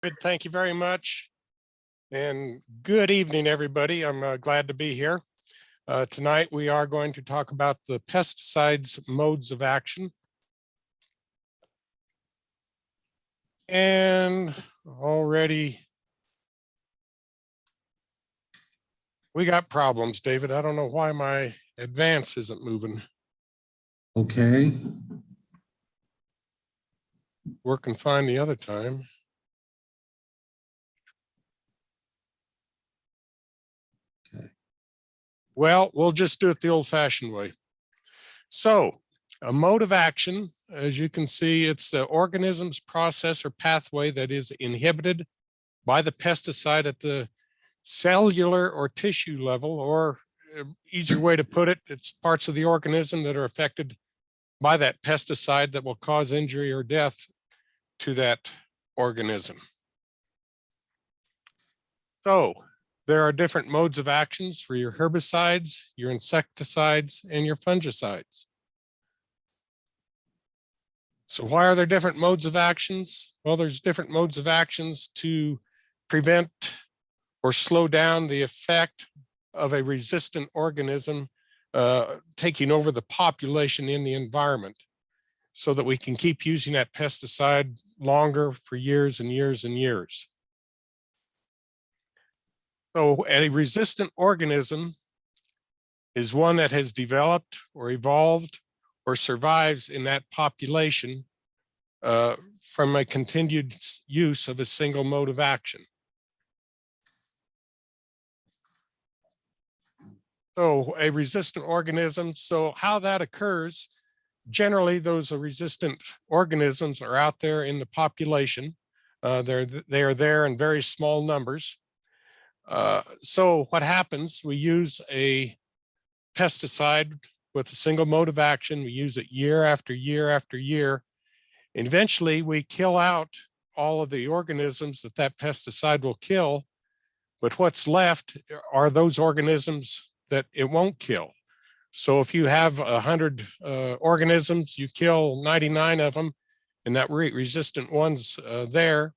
Good, thank you very much. And good evening, everybody. I'm glad to be here. Tonight, we are going to talk about the pesticides modes of action. And already we got problems, David. I don't know why my advance isn't moving. Okay, Working fine the other time. Okay. Well, we'll just do it the old-fashioned way. So a mode of action, as you can see, it's the organism's process or pathway that is inhibited by the pesticide at the cellular or tissue level, or easier way to put it, it's parts of the organism that are affected by that pesticide that will cause injury or death to that organism. So there are different modes of actions for your herbicides, your insecticides, and your fungicides. So why are there different modes of actions? Well, there's different modes of actions to prevent or slow down the effect of a resistant organism taking over the population in the environment, so that we can keep using that pesticide longer for years and years and years. So a resistant organism is one that has developed or evolved or survives in that population from a continued use of a single mode of action. So a resistant organism, so how that occurs, generally those resistant organisms are out there in the population. They are there in very small numbers. So what happens, we use a pesticide with a single mode of action. We use it year after year after year. And eventually we kill out all of the organisms that that pesticide will kill. But what's left are those organisms that it won't kill. So if you have 100 organisms, you kill 99 of them, and that resistant one's there,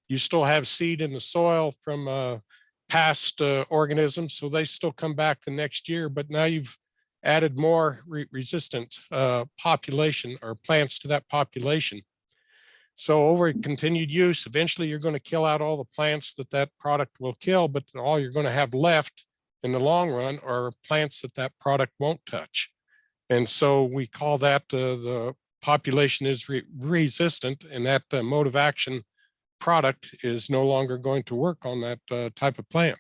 you still have seed in the soil from past organisms, so they still come back the next year, but now you've added more resistant population or plants to that population. So over continued use, eventually you're going to kill out all the plants that that product will kill, but all you're going to have left in the long run are plants that that product won't touch. And so we call that the population is resistant, and that mode of action product is no longer going to work on that type of plant.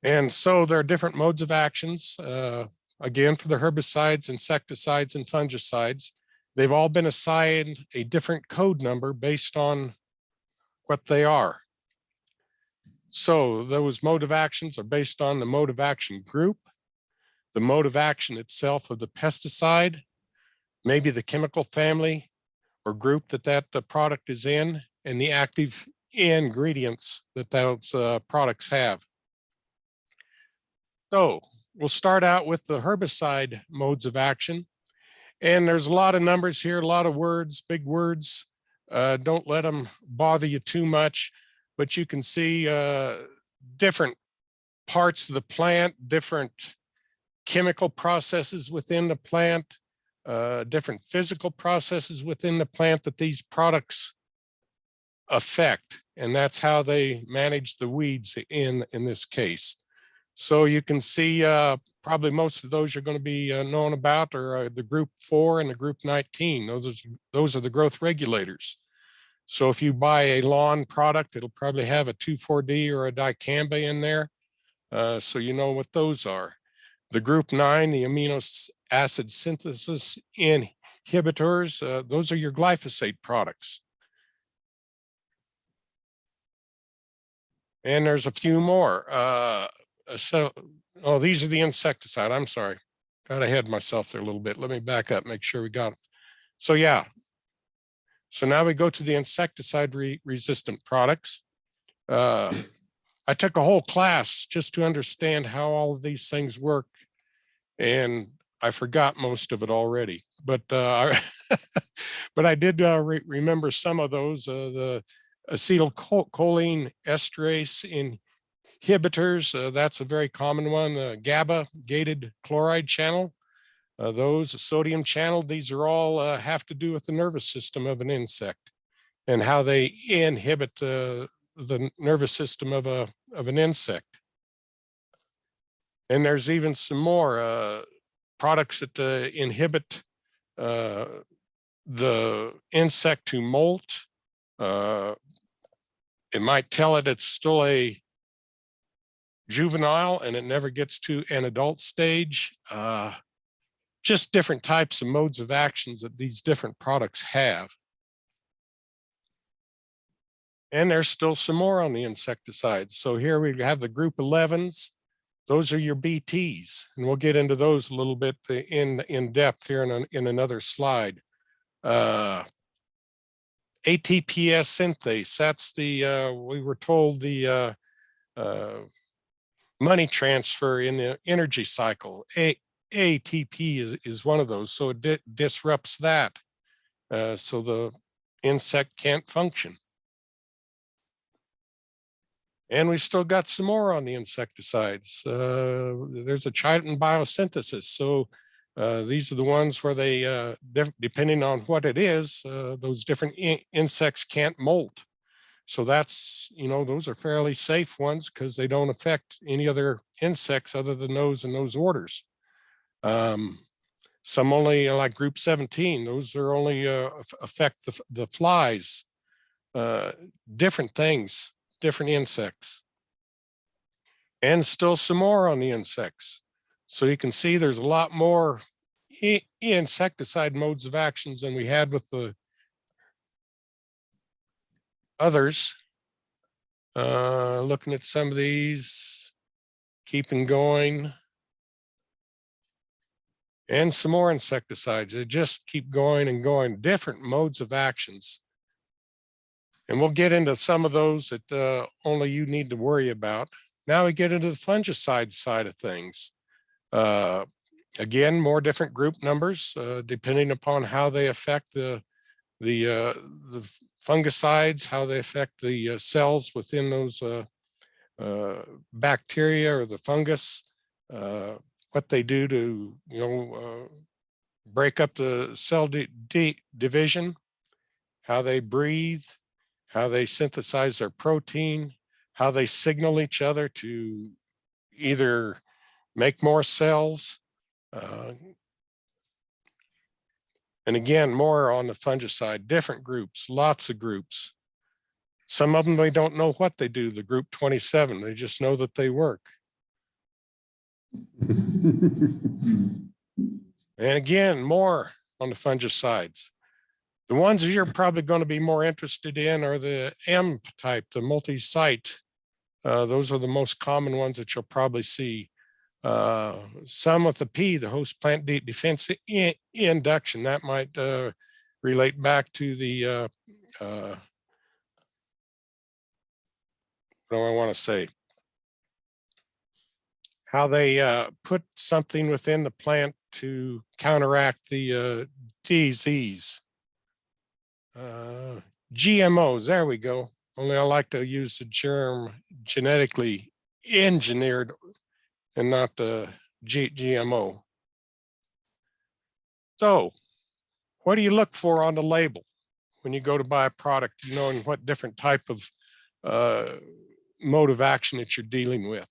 And so there are different modes of actions. Again, for the herbicides, insecticides, and fungicides, they've all been assigned a different code number based on what they are. So those mode of actions are based on the mode of action group, the mode of action itself of the pesticide, maybe the chemical family or group that that product is in, and the active ingredients that those products have. So we'll start out with the herbicide modes of action. And there's a lot of numbers here, a lot of words, big words. Don't let them bother you too much, but you can see different parts of the plant, different chemical processes within the plant, different physical processes within the plant that these products affect. And that's how they manage the weeds in this case. So you can see probably most of those you're going to be known about are the group 4 and the group 19. Those are the growth regulators. So if you buy a lawn product, it'll probably have a 2,4-D or a dicamba in there. So you know what those are. The group 9, the amino acid synthesis inhibitors, those are your glyphosate products. And there's a few more. These are the insecticide. I'm sorry, got ahead of myself there a little bit. Let me back up, make sure we got it. So yeah. So now we go to the insecticide resistant products. I took a whole class just to understand how all of these things work. And I forgot most of it already, but but I did remember some of those. The acetylcholine esterase inhibitors, that's a very common one. GABA gated chloride channel, those sodium channel, these are all have to do with the nervous system of an insect and how they inhibit the nervous system of an insect. And there's even some more products that inhibit the insect to molt. It might tell it it's still a juvenile and it never gets to an adult stage. Just different types of modes of actions that these different products have. And there's still some more on the insecticides. So here we have the group 11s. Those are your BTs, and we'll get into those a little bit in depth here in another slide. ATPase synthase, that's the, we were told the money transfer in the energy cycle. ATP is one of those, so it disrupts that. So the insect can't function. And we still got some more on the insecticides. There's a chitin biosynthesis. So these are the ones where they, depending on what it is, those different insects can't molt. So that's, you know, those are fairly safe ones because they don't affect any other insects other than those in those orders. Some only like group 17, those are only affect the flies, different things, different insects. And still some more on the insects. So you can see there's a lot more insecticide modes of actions than we had with the others. Looking at some of these, keeping going. And some more insecticides. They just keep going and going, different modes of actions. And we'll get into some of those that only you need to worry about. Now we get into the fungicide side of things. Again, more different group numbers depending upon how they affect the fungicides, how they affect the cells within those bacteria or the fungus, what they do to, you know, break up the cell division, how they breathe, how they synthesize their protein, how they signal each other to either make more cells. And again, more on the fungicide, different groups, lots of groups. Some of them, they don't know what they do, the group 27, they just know that they work. And again, more on the fungicides. The ones that you're probably going to be more interested in are the M type, the multi-site. Those are the most common ones that you'll probably see. Some with the P, the host plant defense induction, that might relate back to the, what do I want to say? How they put something within the plant to counteract the disease. GMOs, there we go. Only I like to use the term genetically engineered and not the GMO. So what do you look for on the label when you go to buy a product, you know, and what different type of mode of action that you're dealing with?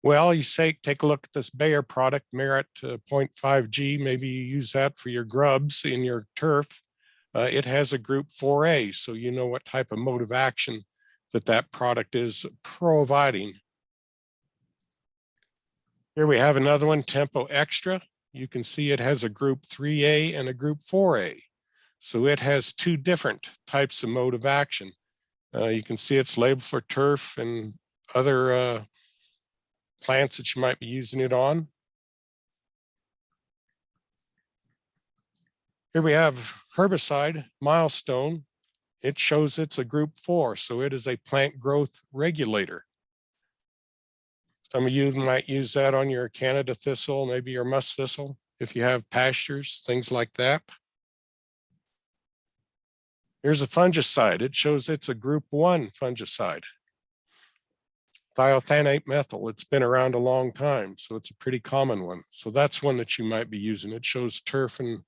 Well, you say, take a look at this Bayer product, Merit 0.5G, maybe you use that for your grubs in your turf. It has a group 4A, so you know what type of mode of action that product is providing. Here we have another one, Tempo Extra. You can see it has a group 3A and a group 4A. So it has two different types of mode of action. You can see it's labeled for turf and other plants that you might be using it on. Here we have herbicide, Milestone. It shows it's a group 4, so it is a plant growth regulator. Some of you might use that on your Canada thistle, maybe your musk thistle. if you have pastures, things like that. Here's a fungicide. It shows it's a group 1 fungicide. Thiothanate methyl. It's been around a long time, so it's a pretty common one. So that's one that you might be using. It shows turf and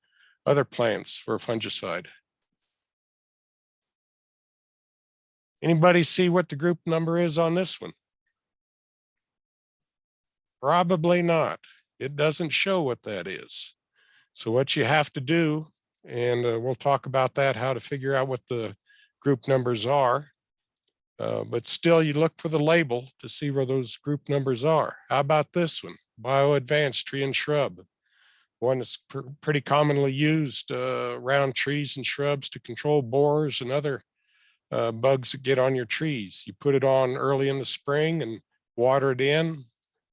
other plants for a fungicide. Anybody see what the group number is on this one? Probably not. It doesn't show what that is. So what you have to do, and we'll talk about that, how to figure out what the group numbers are. But still, you look for the label to see where those group numbers are. How about this one? Bio-advanced tree and shrub. One that's pretty commonly used around trees and shrubs to control borers and other bugs that get on your trees. You put it on early in the spring and water it in.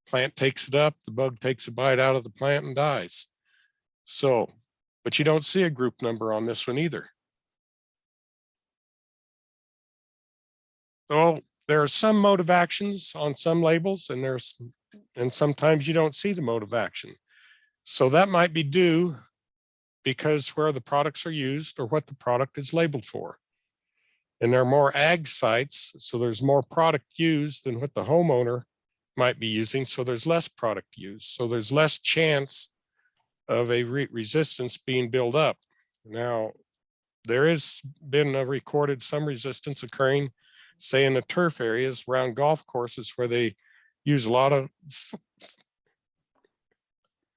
Plant takes it up, the bug takes a bite out of the plant and dies. So, but you don't see a group number on this one either. So there are some mode of actions on some labels, and sometimes you don't see the mode of action. So that might be due because where the products are used or what the product is labeled for. And there are more ag sites, so there's more product used than what the homeowner might be using. So there's less product used. So there's less chance of a resistance being built up. Now, there has been recorded some resistance occurring, say in the turf areas around golf courses where they use a lot of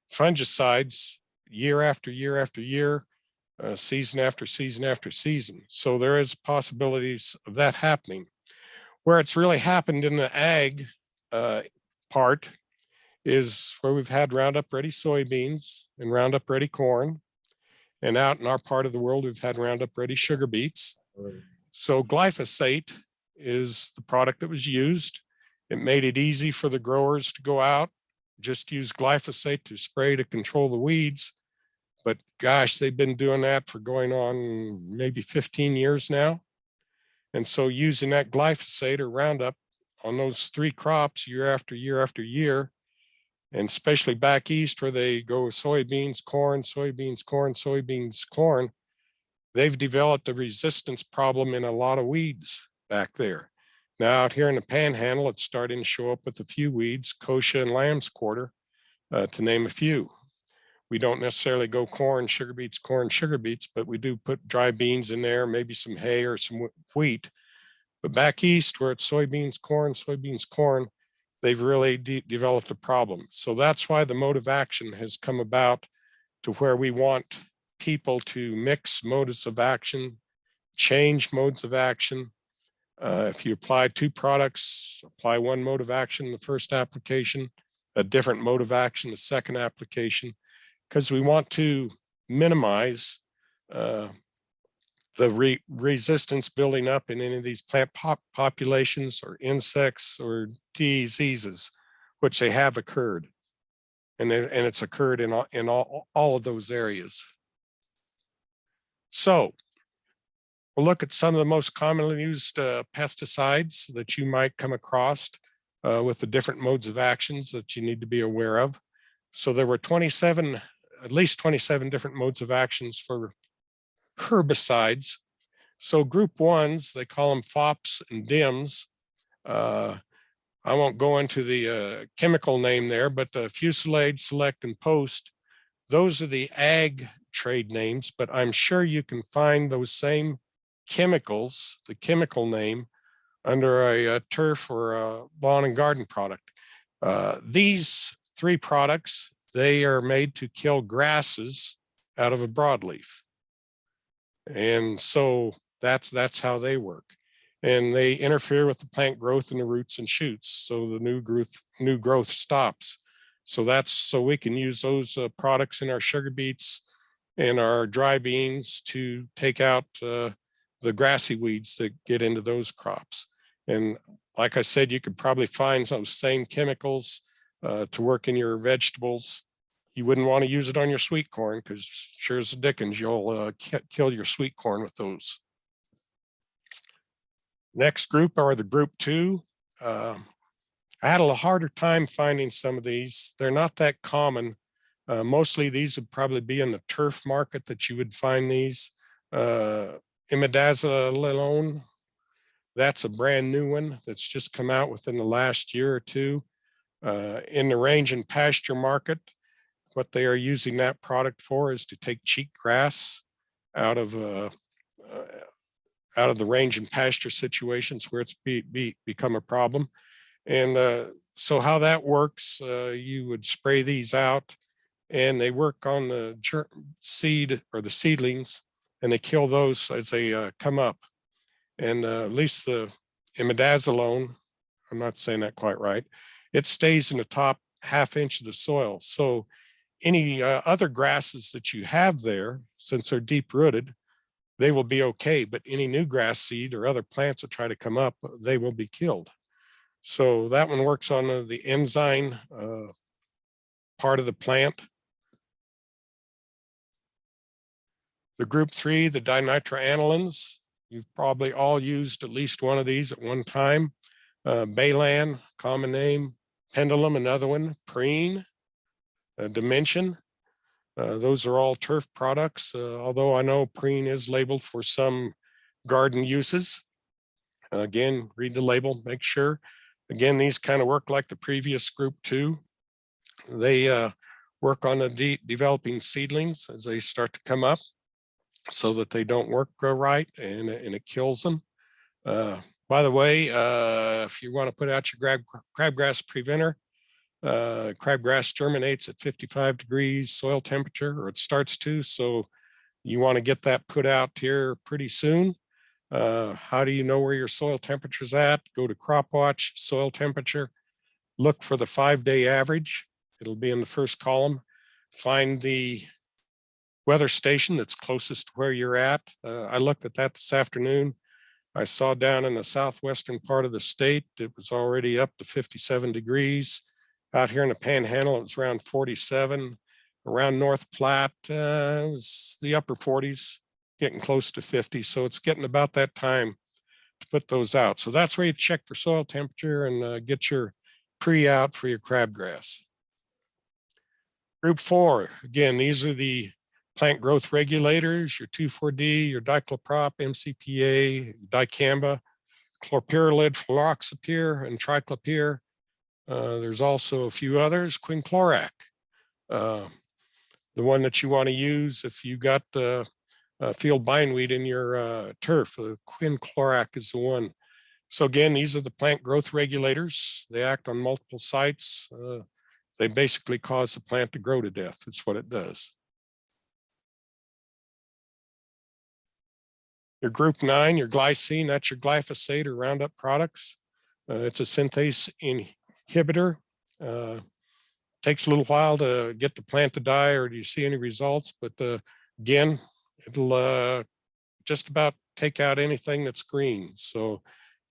fungicides year after year after year, season after season after season. So there is possibilities of that happening. Where it's really happened in the ag part is where we've had Roundup Ready soybeans and Roundup Ready corn. And out in our part of the world, we've had Roundup Ready sugar beets. So glyphosate is the product that was used. It made it easy for the growers to go out, just use glyphosate to spray to control the weeds. But gosh, they've been doing that for going on maybe 15 years now. And so using that glyphosate or Roundup on those 3 crops year after year after year, and especially back east where they go soybeans, corn, soybeans, corn, soybeans, corn, they've developed a resistance problem in a lot of weeds back there. Now out here in the Panhandle, it's starting to show up with a few weeds, kochia and lamb's quarter, to name a few. We don't necessarily go corn, sugar beets, but we do put dry beans in there, maybe some hay or some wheat. But back east where it's soybeans, corn, they've really developed a problem. So that's why the mode of action has come about to where we want people to mix modes of action, change modes of action. If you apply 2 products, apply 1 mode of action in the first application, a different mode of action the second application, because we want to minimize the resistance building up in any of these plant populations or insects or diseases, which they have occurred. And it's occurred in all of those areas. So we'll look at some of the most commonly used pesticides that you might come across with the different modes of actions that you need to be aware of. So there were at least 27 different modes of actions for herbicides. So group 1s, they call them FOPs and DIMs. I won't go into the chemical name there, but Fusilade, Select, and Post, those are the ag trade names, but I'm sure you can find those same chemicals, the chemical name, under a turf or a lawn and garden product. These 3 products, they are made to kill grasses out of a broadleaf. And so that's how they work. And they interfere with the plant growth and the roots and shoots. So the new growth stops. So so we can use those products in our sugar beets and our dry beans to take out the grassy weeds that get into those crops. And like I said, you could probably find those same chemicals to work in your vegetables. You wouldn't want to use it on your sweet corn because sure as the dickens, you'll kill your sweet corn with those. Next group are the group 2. I had a harder time finding some of these. They're not that common Mostly these would probably be in the turf market that you would find these. Imidazolone, that's a brand new one that's just come out within the last year or two. In the range and pasture market, what they are using that product for is to take cheat grass out of the range and pasture situations where it's become a problem. And so how that works, you would spray these out, and they work on the seed or the seedlings, and they kill those as they come up. And at least the imidazolone, I'm not saying that quite right, it stays in the top ½ inch of the soil. So any other grasses that you have there, since they're deep rooted, they will be okay. But any new grass seed or other plants that try to come up, they will be killed. So that one works on the enzyme part of the plant. The group 3, the dinitroanilins, you've probably all used at least one of these at one time. Balan, common name. Pendulum, another one. Preen, Dimension. Those are all turf products, although I know Preen is labeled for some garden uses. Again, read the label, make sure. Again, these kind of work like the previous group 2. They work on the developing seedlings as they start to come up so that they don't work right, and it kills them. By the way, if you want to put out your crabgrass preventer, crabgrass germinates at 55 degrees soil temperature, or it starts to, so you want to get that put out here pretty soon. How do you know where your soil temperature is at? Go to Crop Watch, soil temperature, look for the 5-day average. It'll be in the first column. Find the weather station that's closest to where you're at. I looked at that this afternoon. I saw down in the southwestern part of the state, it was already up to 57 degrees. Out here in the Panhandle, it was around 47. Around North Platte, it was the upper 40s, getting close to 50. So it's getting about that time to put those out. So that's where you check for soil temperature and get your pre out for your crabgrass. Group 4, again, these are the plant growth regulators, your 2,4-D, your dicloprop, MCPA, dicamba, chlorpyrrolid, fluroxapyr, and triclopyr. There's also a few others, quinclorac. The one that you want to use if you got field bindweed in your turf, quinclorac is the one. So again, these are the plant growth regulators. They act on multiple sites. They basically cause the plant to grow to death. That's what it does. Your group 9, your glycine, that's your glyphosate or Roundup products. It's a synthase inhibitor. Takes a little while to get the plant to die or do you see any results, but again, it'll just about take out anything that's green. So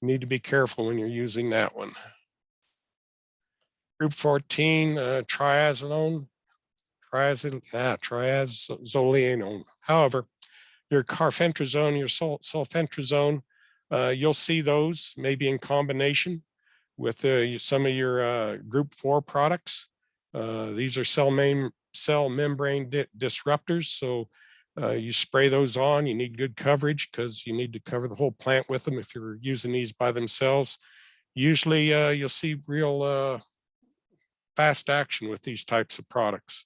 you need to be careful when you're using that one. Group 14, triazolinone. However, your carfentrazone, your sulfentrazone, you'll see those maybe in combination with some of your group 4 products. These are cell membrane disruptors. So you spray those on, you need good coverage because you need to cover the whole plant with them if you're using these by themselves. Usually you'll see real fast action with these types of products.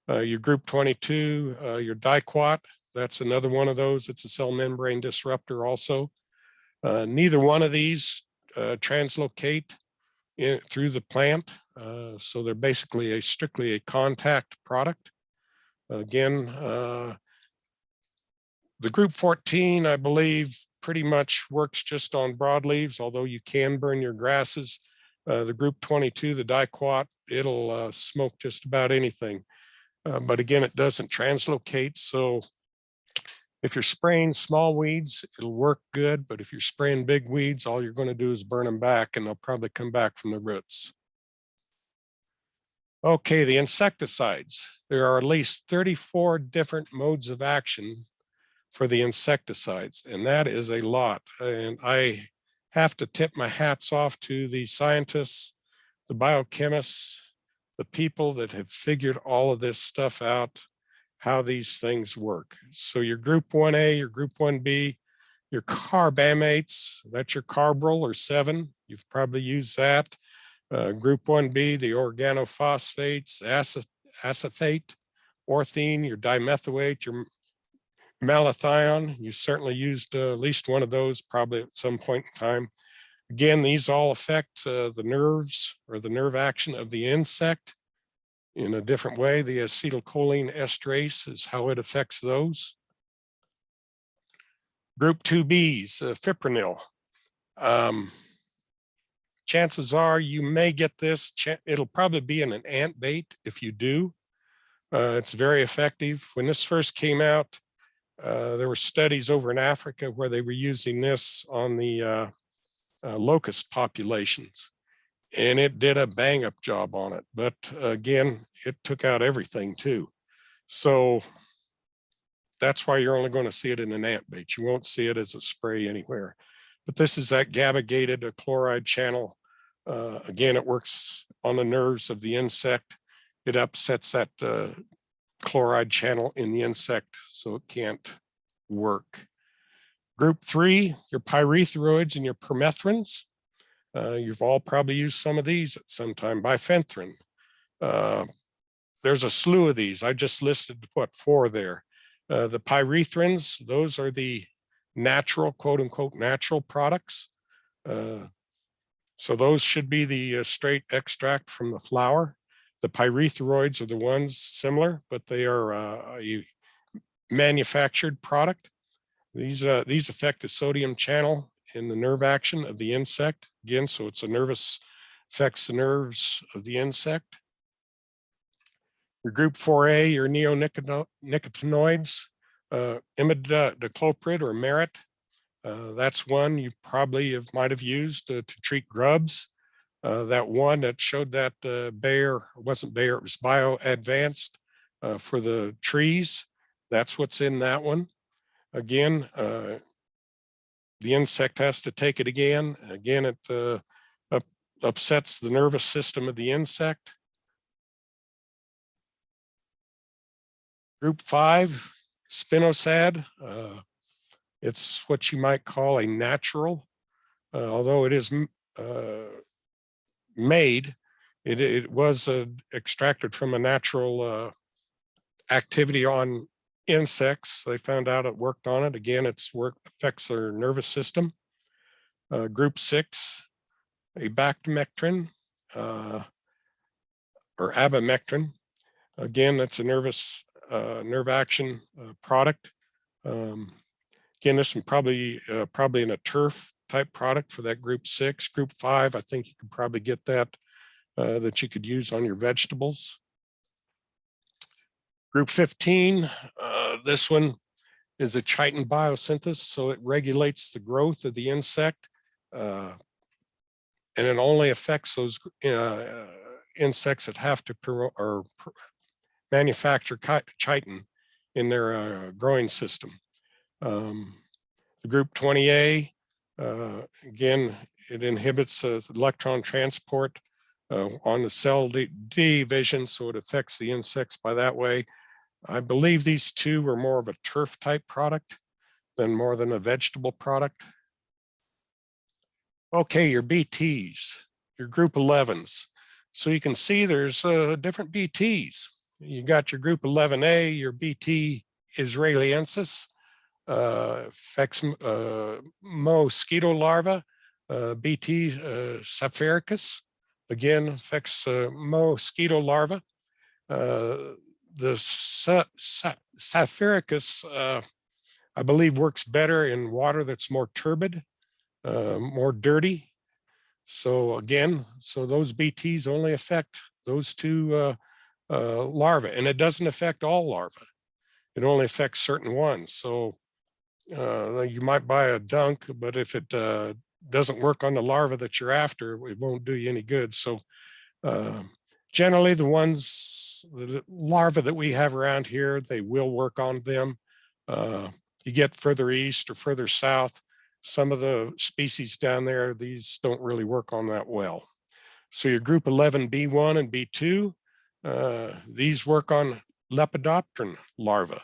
Your group 22, your diquat, that's another one of those. It's a cell membrane disruptor also. Neither one of these translocate through the plant. So they're basically strictly a contact product. Again, the group 14, I believe, pretty much works just on broadleaves, although you can burn your grasses. The group 22, the diquat, it'll smoke just about anything. But again, it doesn't translocate. So if you're spraying small weeds, it'll work good. But if you're spraying big weeds, all you're going to do is burn them back and they'll probably come back from the roots. Okay, the insecticides. There are at least 34 different modes of action for the insecticides, and that is a lot. And I have to tip my hats off to the scientists, the biochemists, the people that have figured all of this stuff out, how these things work. So your group 1A, your group 1B, your carbamates, that's your carbaryl or 7. You've probably used that. Group 1B, the organophosphates, acephate, orthene, your dimethoate, your malathion. You certainly used at least one of those probably at some point in time. Again, these all affect the nerves or the nerve action of the insect in a different way. The acetylcholine esterase is how it affects those. Group 2Bs, fipronil. Chances are you may get this. It'll probably be in an ant bait if you do. It's very effective. When this first came out, there were studies over in Africa where they were using this on the locust populations, and it did a bang up job on it. But again, it took out everything too. So that's why you're only going to see it in an ant bait. You won't see it as a spray anywhere. But this is that GABA-gated chloride channel. Again, it works on the nerves of the insect. It upsets that chloride channel in the insect, so it can't work. Group 3, your pyrethroids and your permethrins. You've all probably used some of these at some time. Bifenthrin. There's a slew of these. I just listed, 4 there. The pyrethrins, those are the natural, quote unquote, natural products. So those should be the straight extract from the flower. The pyrethroids are the ones similar, but they are a manufactured product. These affect the sodium channel in the nerve action of the insect. Again, so it's affects the nerves of the insect. Your group 4A, your neonicotinoids, imidacloprid or merit. That's one you probably might have used to treat grubs. That one that showed that Bayer, wasn't Bayer, it was Bio Advanced for the trees. That's what's in that one. Again, the insect has to take it again. Again, it upsets the nervous system of the insect. Group 5, spinosad. It's what you might call a natural, although it is made, it was extracted from a natural activity on insects. They found out it worked on it. Again, affects their nervous system. Group 6, abactomectin or abamectin. Again, that's a nerve action product. Again, this one probably in a turf type product for that group 6. Group 5, I think you could probably get that you could use on your vegetables. Group 15, this one is a chitin biosynthesis, so it regulates the growth of the insect, and it only affects those insects that have to manufacture chitin in their growing system. The group 20A, again, it inhibits electron transport on the cell division, so it affects the insects by that way. I believe these two are more of a turf type product more than a vegetable product. Okay, your BTs, your group 11s. So you can see there's different BTs. You got your group 11A, your BT israeliensis, affects mosquito larvae, BT sapphiricus, again, affects mosquito larvae. The sapphiricus, I believe, works better in water that's more turbid, more dirty. So again, those BTs only affect those two larvae, and it doesn't affect all larvae. It only affects certain ones. So you might buy a dunk, but if it doesn't work on the larva that you're after, it won't do you any good. So generally the larvae that we have around here, they will work on them. You get further east or further south, some of the species down there, these don't really work on that well. So your group 11B1 and B2, These work on Lepidopteran larvae.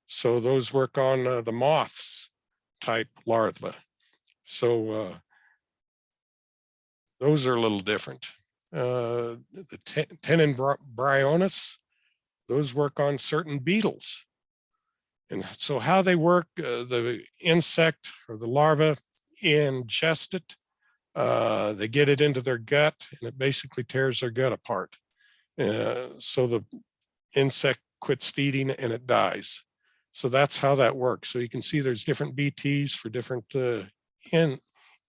So those work on the moths type larvae. So those are a little different. The Tenenbryonis, those work on certain beetles. And so how they work, the insect or the larva ingest it, they get it into their gut, and it basically tears their gut apart. So the insect quits feeding and it dies. So that's how that works. So you can see there's different BTs for different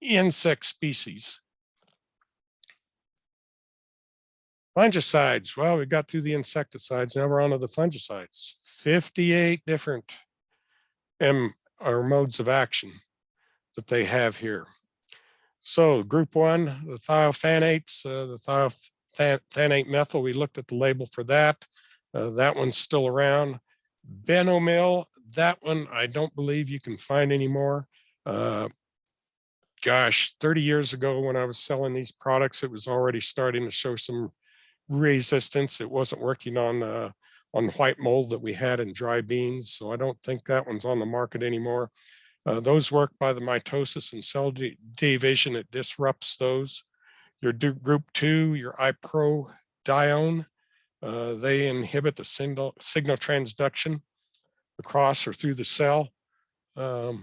insect species. Fungicides. Well, we got through the insecticides. Now we're on to the fungicides. 58 different modes of action that they have here. So group one, the thiophanates, the thiophanate methyl, we looked at the label for that. That one's still around. Benomil, that one I don't believe you can find anymore. Gosh, 30 years ago when I was selling these products, it was already starting to show some resistance. It wasn't working on white mold that we had in dry beans. So I don't think that one's on the market anymore. Those work by the mitosis and cell division. It disrupts those. Your group two, your iprodione, they inhibit the signal transduction across or through the cell. Your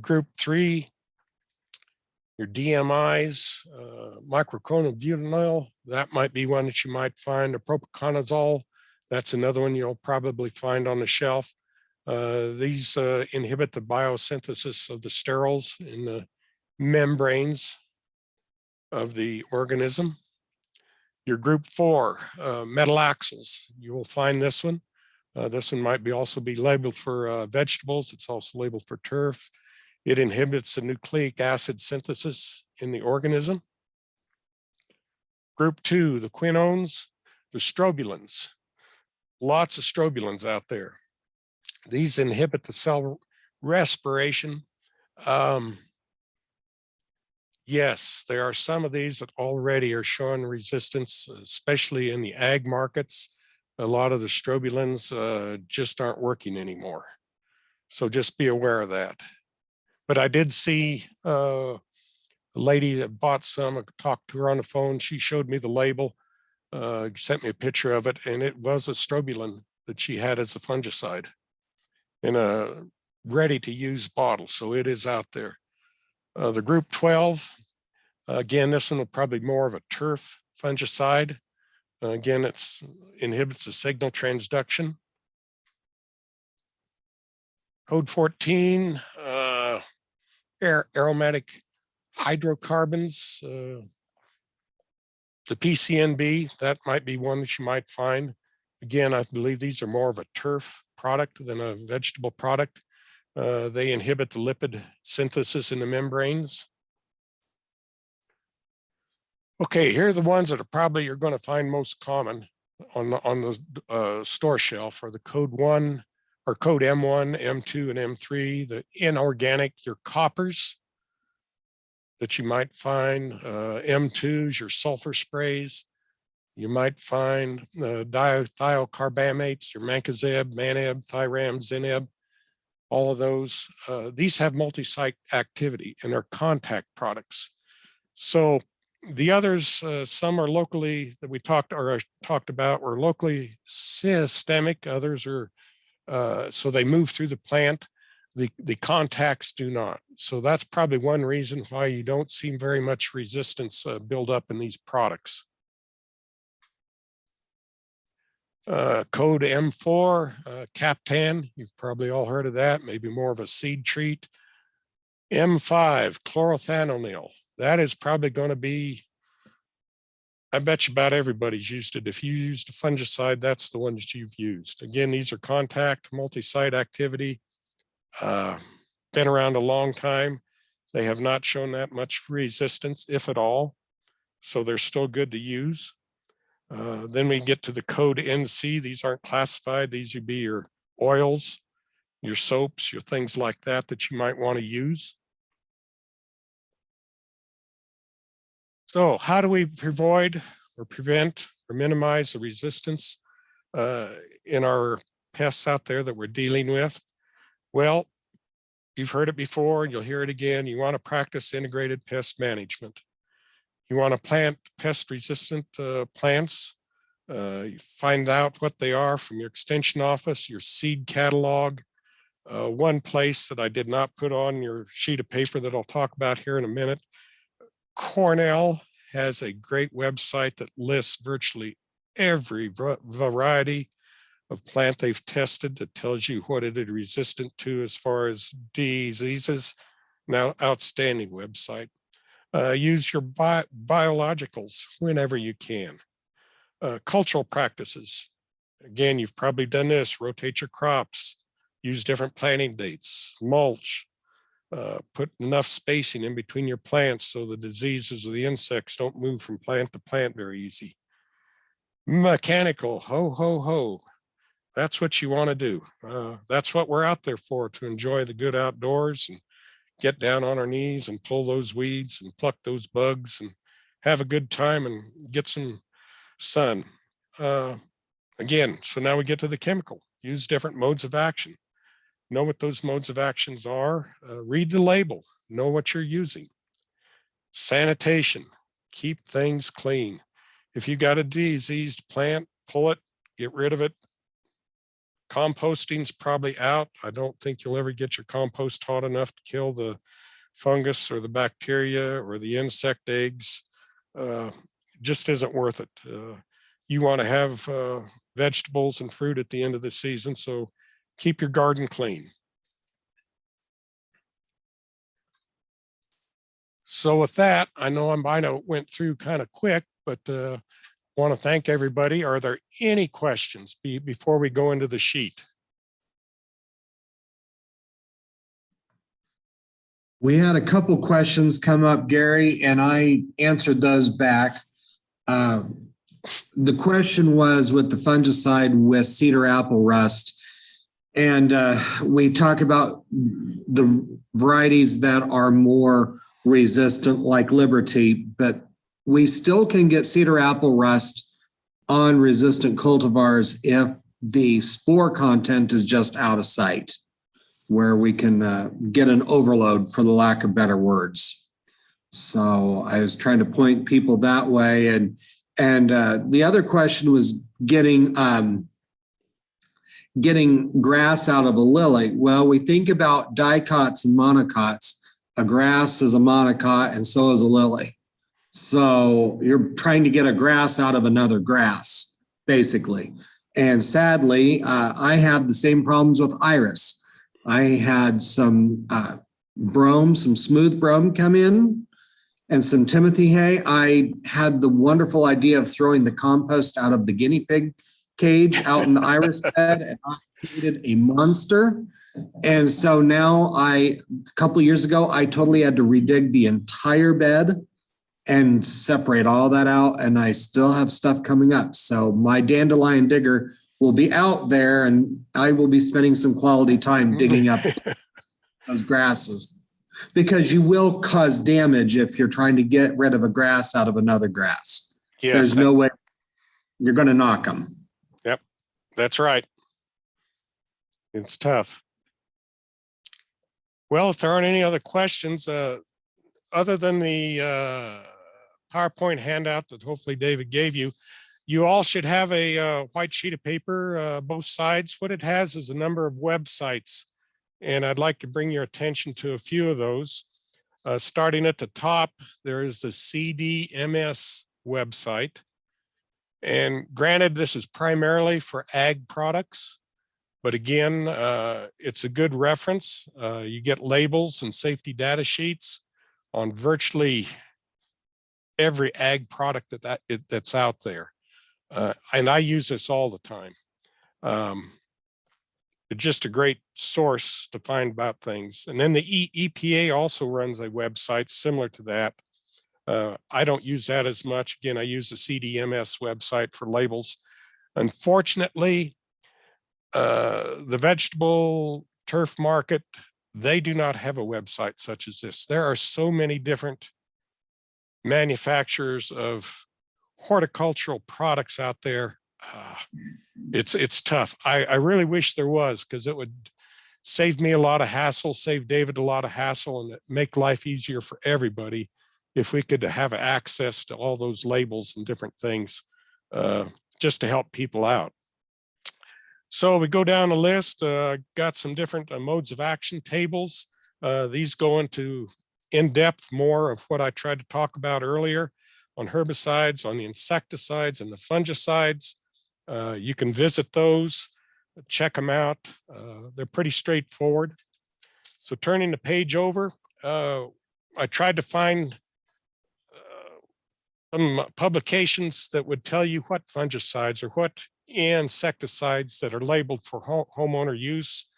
group three, your DMIs, microconazole, that might be one that you might find. A propiconazole, that's another one you'll probably find on the shelf. These inhibit the biosynthesis of the sterols in the membranes of the organism. Your group four, metalaxyls, you will find this one. This one might also be labeled for vegetables. It's also labeled for turf. It inhibits the nucleic acid synthesis in the organism. Group two, the quinones, the strobulins. Lots of strobulins out there. These inhibit the cell respiration. Yes, there are some of these that already are showing resistance, especially in the ag markets. A lot of the strobulins just aren't working anymore. So just be aware of that. But I did see a lady that bought some. I talked to her on the phone. She showed me the label, sent me a picture of it, and it was a strobulin that she had as a fungicide in a ready-to-use bottle. So it is out there. The group 12, again, this one will probably be more of a turf fungicide. Again, it inhibits the signal transduction. Code 14, aromatic hydrocarbons. The PCNB, that might be one that you might find. Again, I believe these are more of a turf product than a vegetable product. They inhibit the lipid synthesis in the membranes. Okay, here are the ones that are probably you're going to find most common on the store shelf are the code 1 or code M1, M2, and M3, the inorganic, your coppers that you might find, M2s, your sulfur sprays. You might find dithiocarbamates, your mancozeb, maneb, thiram, zineb, all of those. These have multi-site activity and are contact products. So the others, some are locally that we talked about were locally systemic. Others are, so they move through the plant. The contacts do not. So that's probably one reason why you don't see very much resistance build up in these products. Code M4, Captan, you've probably all heard of that, maybe more of a seed treat. M5, chlorothalonil, that is probably going to be, I bet you about everybody's used it. If you used a fungicide, that's the one that you've used. Again, these are contact, multi-site activity. Been around a long time. They have not shown that much resistance, if at all. So they're still good to use. Then we get to the code NC. These aren't classified. These would be your oils, your soaps, your things like that that you might want to use. So how do we avoid or prevent or minimize the resistance in our pests out there that we're dealing with? Well, you've heard it before, you'll hear it again. You want to practice integrated pest management. You want to plant pest resistant plants. You find out what they are from your extension office, your seed catalog. One place that I did not put on your sheet of paper that I'll talk about here in a minute, Cornell has a great website that lists virtually every variety of plant they've tested that tells you what it is resistant to as far as diseases. Now, outstanding website. Use your biologicals whenever you can. Cultural practices. Again, you've probably done this, rotate your crops, use different planting dates, mulch, put enough spacing in between your plants so the diseases or the insects don't move from plant to plant very easy. Mechanical, ho, ho, ho. That's what you want to do. That's what we're out there for, to enjoy the good outdoors and get down on our knees and pull those weeds and pluck those bugs and have a good time and get some sun. Again, so now we get to the chemical. Use different modes of action. Know what those modes of actions are. Read the label. Know what you're using. Sanitation. Keep things clean. If you got a diseased plant, pull it, get rid of it. Composting's probably out. I don't think you'll ever get your compost hot enough to kill the fungus or the bacteria or the insect eggs. Just isn't worth it. You want to have vegetables and fruit at the end of the season, so keep your garden clean. So with that, I know I went through kind of quick, but want to thank everybody. Are there any questions before we go into the sheet? We had a couple questions come up, Gary, and I answered those back. The question was with the fungicide with cedar apple rust. And we talk about the varieties that are more resistent like Liberty, but we still can get cedar apple rust on resistant cultivars if the spore content is just out of sight, where we can get an overload, for the lack of better words. So I was trying to point people that way. And the other question was getting grass out of a lily. Well, we think about dicots and monocots. A grass is a monocot and so is a lily. So you're trying to get a grass out of another grass, basically. And sadly, I have the same problems with iris. I had some brome, some smooth brome come in and some Timothy hay. I had the wonderful idea of throwing the compost out of the guinea pig cage out in the iris bed, and I created a monster. And so now a couple of years ago, I totally had to redig the entire bed and separate all that out. And I still have stuff coming up. So my dandelion digger will be out there and I will be spending some quality time digging up those grasses, because you will cause damage if you're trying to get rid of a grass out of another grass. Yes, there's no way you're going to knock them. Yep, that's right. It's tough. Well, if there aren't any other questions, other than the PowerPoint handout that hopefully David gave you, you all should have a white sheet of paper, both sides. What it has is a number of websites, and I'd like to bring your attention to a few of those. Starting at the top, there is the CDMS website. And granted, this is primarily for ag products, but again, it's a good reference. You get labels and safety data sheets on virtually every ag product that's out there. And I use this all the time. It's just a great source to find about things. And then the EPA also runs a website similar to that. I don't use that as much. Again, I use the CDMS website for labels. Unfortunately, the vegetable turf market, they do not have a website such as this. There are so many different manufacturers of horticultural products out there, it's tough. I really wish there was, because it would save me a lot of hassle, save David a lot of hassle, and make life easier for everybody if we could have access to all those labels and different things, just to help people out. So we go down the list, got some different modes of action tables. These go into in-depth more of what I tried to talk about earlier on herbicides, on the insecticides and the fungicides. You can visit those, check them out. They're pretty straightforward. So turning the page over, I tried to find some publications that would tell you what fungicides or what insecticides that are labeled for homeowner use.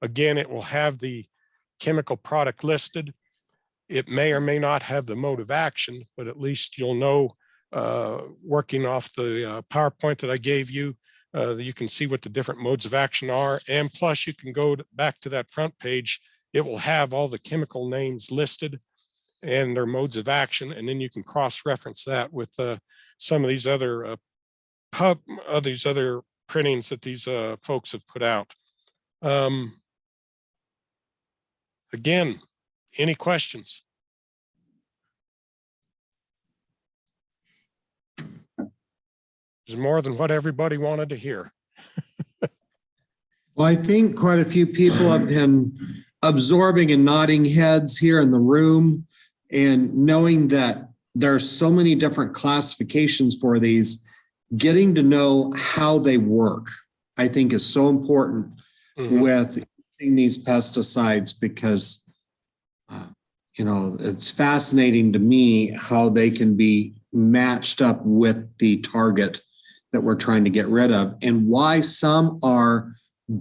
Again, it will have the chemical product listed. It may or may not have the mode of action, but at least you'll know, working off the PowerPoint that I gave you, that you can see what the different modes of action are. And plus you can go back to that front page. It will have all the chemical names listed and their modes of action. And then you can cross-reference that with some of these other printings that these folks have put out. Again, any questions? There's more than what everybody wanted to hear. Well, I think quite a few people have been absorbing and nodding heads here in the room, and knowing that there's so many different classifications for these, getting to know how they work, I think is so important with using these pesticides, because, it's fascinating to me how they can be matched up with the target that we're trying to get rid of, and why some are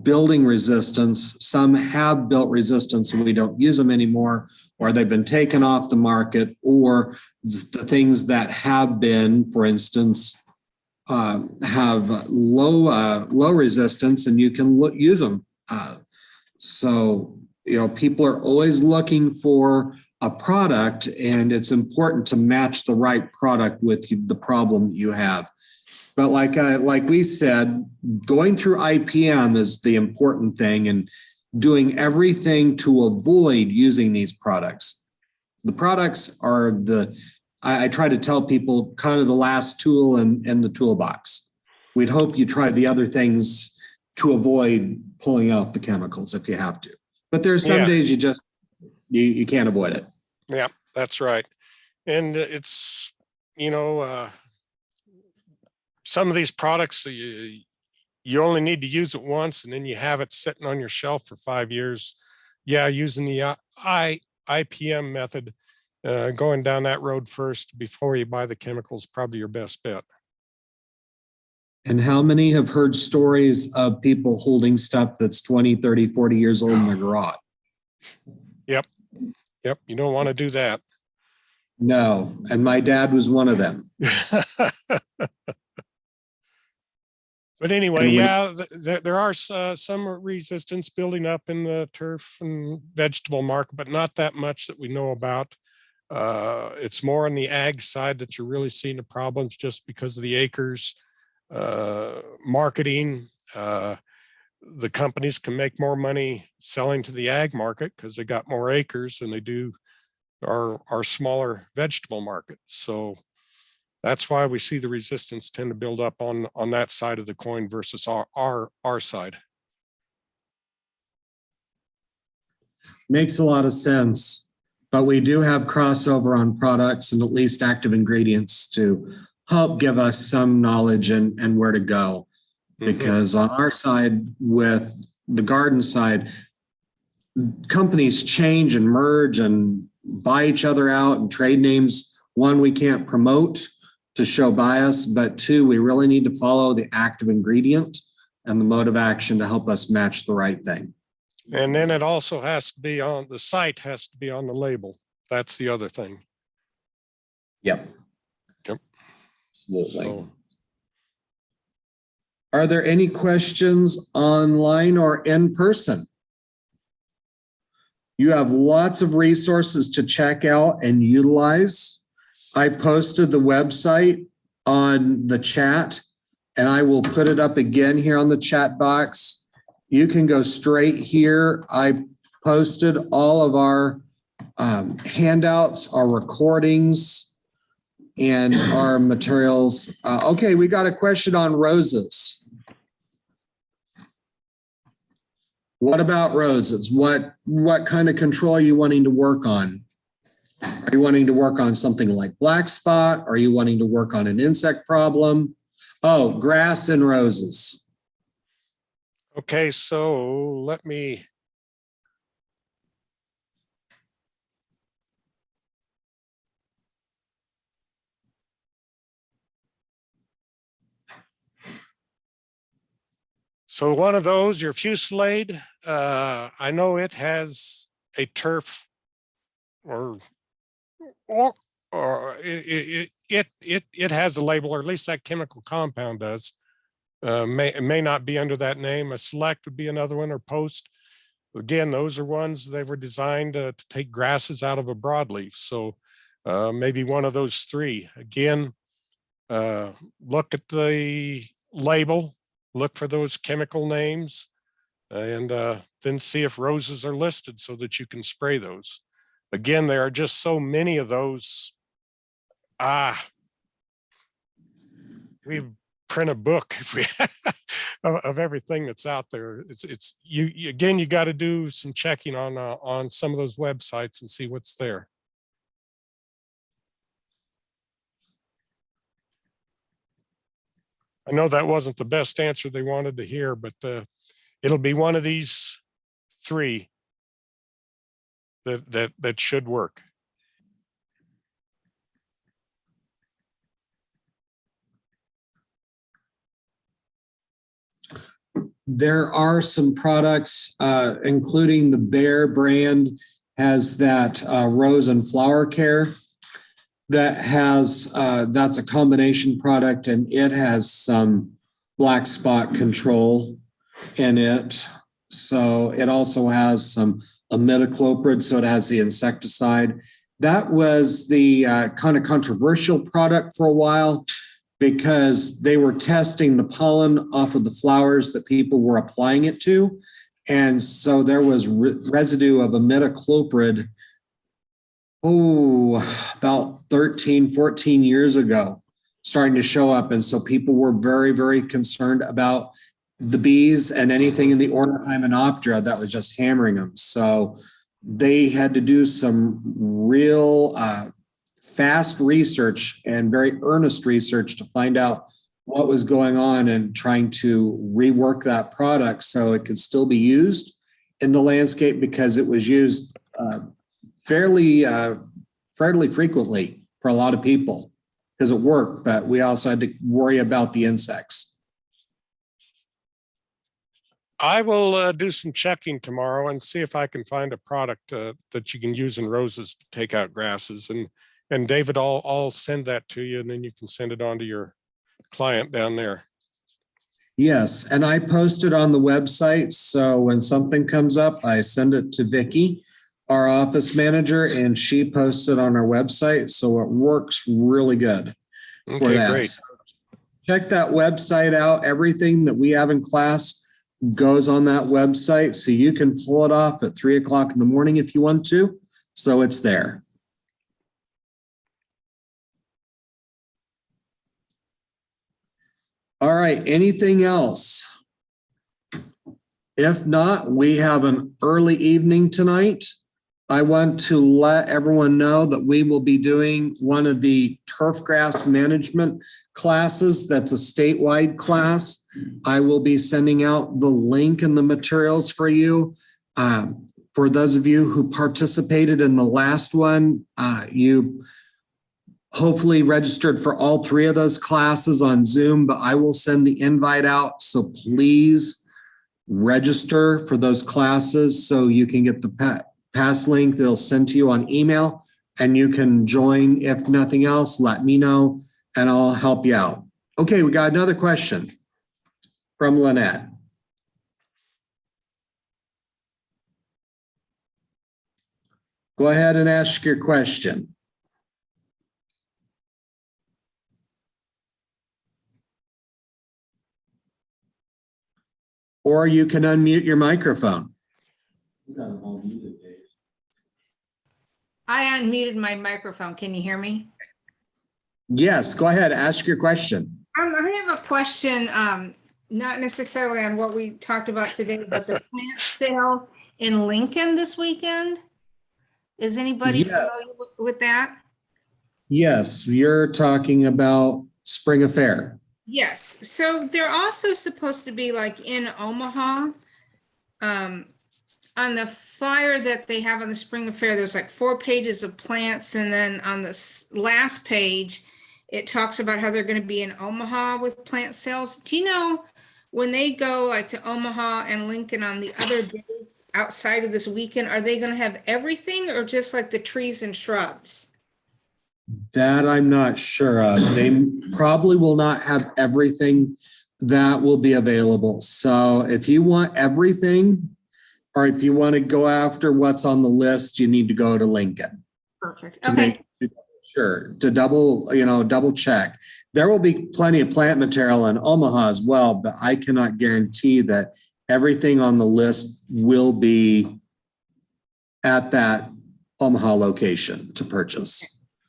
building resistance, some have built resistance and we don't use them anymore, or they've been taken off the market, or the things that have been, for instance, have low resistance and you can use them. So, people are always looking for a product, and it's important to match the right product with the problem that you have. But like we said, going through IPM is the important thing, and doing everything to avoid using these products. The products are I try to tell people, kind of the last tool in the toolbox. We'd hope you try the other things to avoid pulling out the chemicals if you have to. But there's some days you can't avoid it. Yeah, that's right. And it's, some of these products, you only need to use it once, and then you have it sitting on your shelf for 5 years. Yeah, using the IPM method, going down that road first before you buy the chemicals, probably your best bet. And how many have heard stories of people holding stuff that's 20, 30, 40 years old in their garage? Yep. You don't want to do that. No. And my dad was one of them. But anyway, there are some resistance building up in the turf and vegetable market, but not that much that we know about. It's more on the ag side that you're really seeing the problems, just because of the acres, marketing. The companies can make more money selling to the ag market because they got more acres than they do our smaller vegetable market. So that's why we see the resistance tend to build up on that side of the coin versus our side. Makes a lot of sense, but we do have crossover on products and at least active ingredients to help give us some knowledge and where to go. Because on our side, with the garden side, companies change and merge and buy each other out and trade names. One, we can't promote to show bias, but two, we really need to follow the active ingredient and the mode of action to help us match the right thing. And then it also has to be on the site, has to be on the label. That's the other thing. Yep. Absolutely. So, are there any questions online or in person? You have lots of resources to check out and utilize. I posted the website on the chat, and I will put it up again here on the chat box. You can go straight here. I posted all of our handouts, our recordings, and our materials. Okay, we got a question on roses. What about roses? What kind of control are you wanting to work on? Are you wanting to work on something like black spot? Are you wanting to work on an insect problem? Oh, grass and roses. Okay, so let me. So one of those, your fusillade, I know it has a turf or it has a label, or at least that chemical compound does. May not be under that name. A select would be another one, or post. Again, those are ones they were designed to take grasses out of a broadleaf. So maybe one of those three. Again, look at the label, look for those chemical names, and then see if roses are listed so that you can spray those. Again, there are just so many of those. We print a book if we of everything that's out there. It's you again, you got to do some checking on some of those websites and see what's there. I know that wasn't the best answer they wanted to hear, but it'll be one of these three that should work. There are some products, including the Bear brand has that rose and flower care that has, that's a combination product, and it has some black spot control in it. So it also has some imidacloprid, so it has the insecticide. That was the kind of controversial product for a while, because they were testing the pollen off of the flowers that people were applying it to. And so there was residue of imidacloprid, about 13, 14 years ago, starting to show up. And so people were very, very concerned about the bees and anything in the order Hymenoptera that was just hammering them. So they had to do some real fast research and very earnest research to find out what was going on and trying to rework that product so it could still be used in the landscape, because it was used fairly frequently for a lot of people because it worked, but we also had to worry about the insects. I will do some checking tomorrow and see if I can find a product that you can use in roses to take out grasses. And David, I'll send that to you, and then you can send it on to your client down there. Yes, and I post it on the website. So when something comes up, I send it to Vicki, our office manager, and she posts it on our website. So it works really good. Okay, great. So check that website out. Everything that we have in class goes on that website. So you can pull it off at 3 o'clock in the morning if you want to. So it's there. All right, anything else? If not, we have an early evening tonight. I want to let everyone know that we will be doing one of the turf grass management classes. That's a statewide class. I will be sending out the link and the materials for you. For those of you who participated in the last one, you hopefully registered for all three of those classes on Zoom, but I will send the invite out. So please register for those classes so you can get the pass link. They'll send to you on email and you can join. If nothing else, let me know and I'll help you out. Okay, we got another question from Lynette. Go ahead and ask your question. Or you can unmute your microphone. I unmuted my microphone. Can you hear me? Yes, go ahead. Ask your question. I have a question, not necessarily on what we talked about today, but the plant sale in Lincoln this weekend. Is anybody Yes. familiar with that? Yes, you're talking about Spring Affair. Yes. So they're also supposed to be like in Omaha. On the flyer that they have on the Spring Affair, there's like 4 pages of plants. And then on the last page, it talks about how they're going to be in Omaha with plant sales. Do you know when they go like to Omaha and Lincoln on the other dates outside of this weekend, are they going to have everything or just like the trees and shrubs? That I'm not sure of. They probably will not have everything that will be available. So if you want everything, or if you want to go after what's on the list, you need to go to Lincoln. Perfect. To Okay. make sure, to double check. There will be plenty of plant material in Omaha as well, but I cannot guarantee that everything on the list will be at that Omaha location to purchase.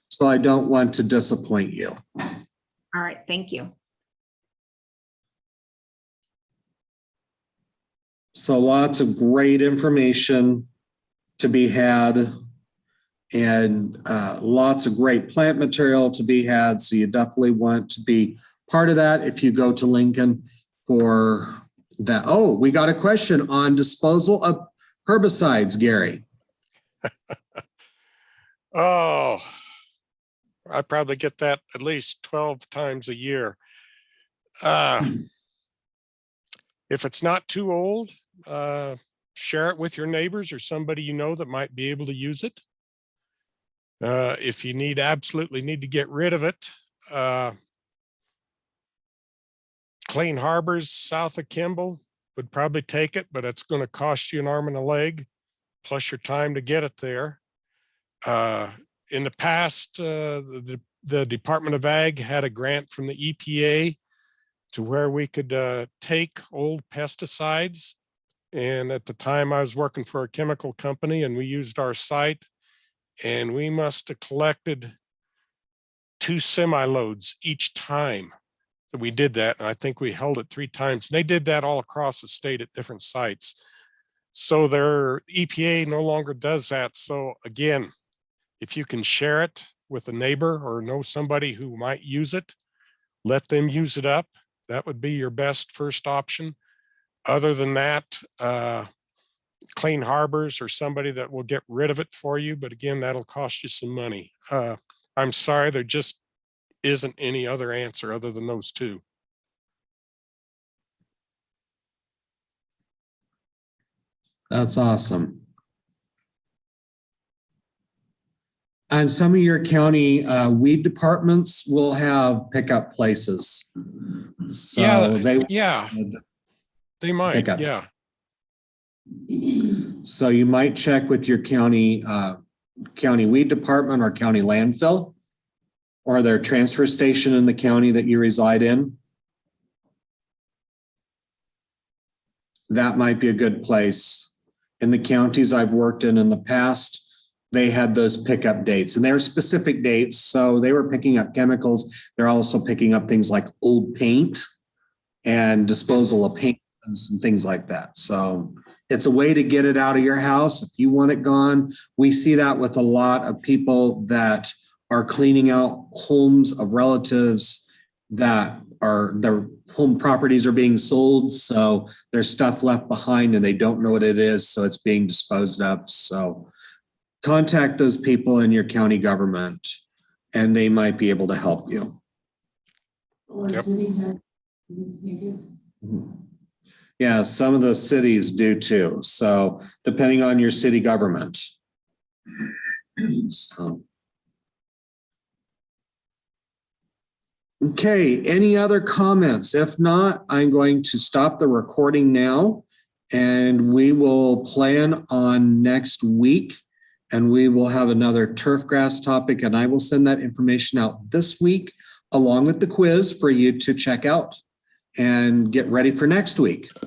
So I don't want to disappoint you. All right. Thank you. So lots of great information to be had and lots of great plant material to be had. So you definitely want to be part of that if you go to Lincoln for that. Oh, we got a question on disposal of herbicides, Gary. Oh, I probably get that at least 12 times a year. If it's not too old, share it with your neighbors or somebody you know that might be able to use it. If you absolutely need to get rid of it, Clean Harbors south of Kimball would probably take it, but it's going to cost you an arm and a leg, plus your time to get it there. In the past, the Department of Ag had a grant from the EPA to where we could take old pesticides. And at the time I was working for a chemical company and we used our site, and we must have collected 2 semi-loads each time that we did that. And I think we held it 3 times. And they did that all across the state at different sites. So their EPA no longer does that. So again, if you can share it with a neighbor or know somebody who might use it, let them use it up. That would be your best first option. Other than that, Clean Harbors or somebody that will get rid of it for you. But again, that'll cost you some money. I'm sorry, there just isn't any other answer other than those 2. That's awesome. And some of your county weed departments will have pickup places. So they might. pick up. Yeah. So you might check with your county weed department or county landfill or their transfer station in the county that you reside in. That might be a good place. In the counties I've worked in the past, they had those pickup dates and they were specific dates. So they were picking up chemicals. They're also picking up things like old paint and disposal of paint and things like that. So it's a way to get it out of your house if you want it gone. We see that with a lot of people that are cleaning out homes of relatives that are their home properties are being sold. So there's stuff left behind and they don't know what it is. So it's being disposed of. So contact those people in your county government and they might be able to help you. Yep. Yeah, some of the cities do too. So depending on your city government. So. Okay, any other comments? If not, I'm going to stop the recording now and we will plan on next week and we will have another turf grass topic and I will send that information out this week along with the quiz for you to check out and get ready for next week.